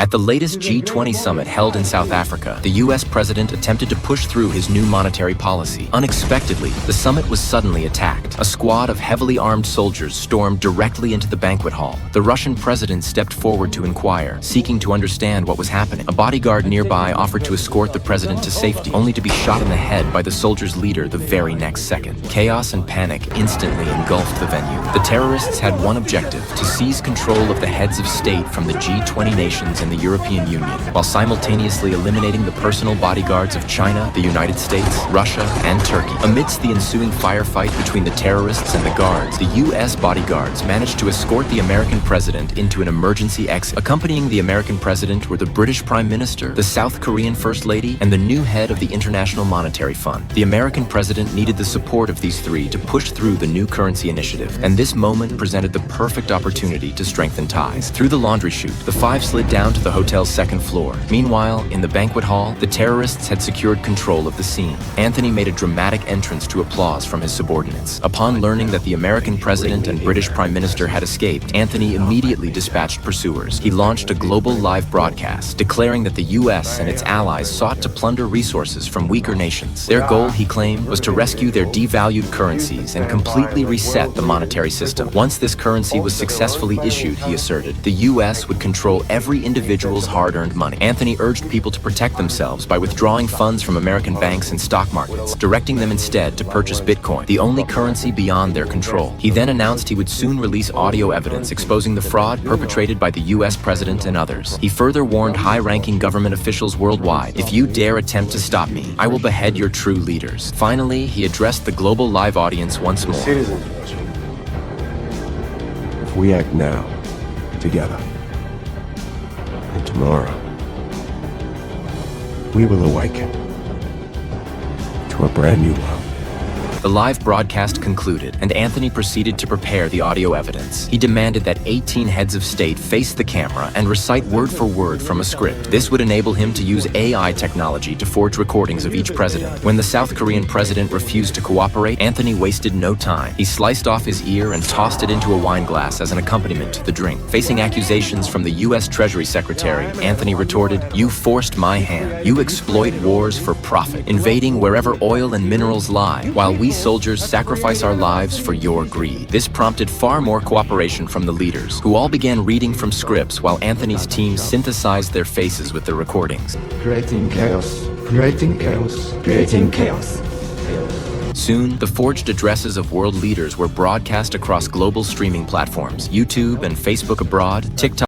At the latest G20 summit held in South Africa, the US president attempted to push through his new monetary policy. Unexpectedly, the summit was suddenly attacked. A squad of heavily armed soldiers stormed directly into the banquet hall. The Russian president stepped forward to inquire, seeking to understand what was happening. A bodyguard nearby offered to escort the president to safety, only to be shot in the head by the soldiers' leader the very next second. Chaos and panic instantly engulfed the venue. The terrorists had one objective: to seize control of the heads of state from the G20 nations and the European Union, while simultaneously eliminating the personal bodyguards of China, the United States, Russia, and Turkey. Amidst the ensuing firefight between the terrorists and the guards, the U.S. bodyguards managed to escort the American president into an emergency exit. Accompanying the American president were the British Prime Minister, the South Korean First Lady, and the new head of the International Monetary Fund. The American president needed the support of these three to push through the new currency initiative, and this moment presented the perfect opportunity to strengthen ties. Through the laundry chute, the five slid down to the hotel's second floor. Meanwhile, in the banquet hall, the terrorists had secured control of the scene. Anthony made a dramatic entrance to applause from his subordinates. Upon learning that the American president and British Prime Minister had escaped, Anthony immediately dispatched pursuers. He launched a global live broadcast, declaring that the US and its allies sought to plunder resources from weaker nations. Their goal, he claimed, was to rescue their devalued currencies and completely reset the monetary system. Once this currency was successfully issued, he asserted, the US would control every individual's hard-earned money. Anthony urged people to protect themselves by withdrawing funds from American banks and stock markets, directing them instead to purchase Bitcoin, the only currency beyond their control. He then announced he would soon release audio evidence exposing the fraud perpetrated by the US president and others. He further warned high-ranking government officials worldwide, if you dare attempt to stop me, I will behead your true leaders. Finally, he addressed the global live audience once more. If we act now, together, and tomorrow, we will awaken to a brand new world. The live broadcast concluded, and Anthony proceeded to prepare the audio evidence. He demanded that 18 heads of state face the camera and recite word for word from a script. This would enable him to use AI technology to forge recordings of each president. When the South Korean president refused to cooperate, Anthony wasted no time. He sliced off his ear and tossed it into a wine glass as an accompaniment to the drink. Facing accusations from the U.S. Treasury Secretary, Anthony retorted, "You forced my hand. You exploit wars for profit, invading wherever oil and minerals lie, while we soldiers sacrifice our lives for your greed." This prompted far more cooperation from the leaders, who all began reading from scripts while Anthony's team synthesized their faces with the recordings. Creating chaos, creating chaos, creating chaos. Soon, the forged addresses of world leaders were broadcast across global streaming platforms, YouTube and Facebook abroad, TikTok.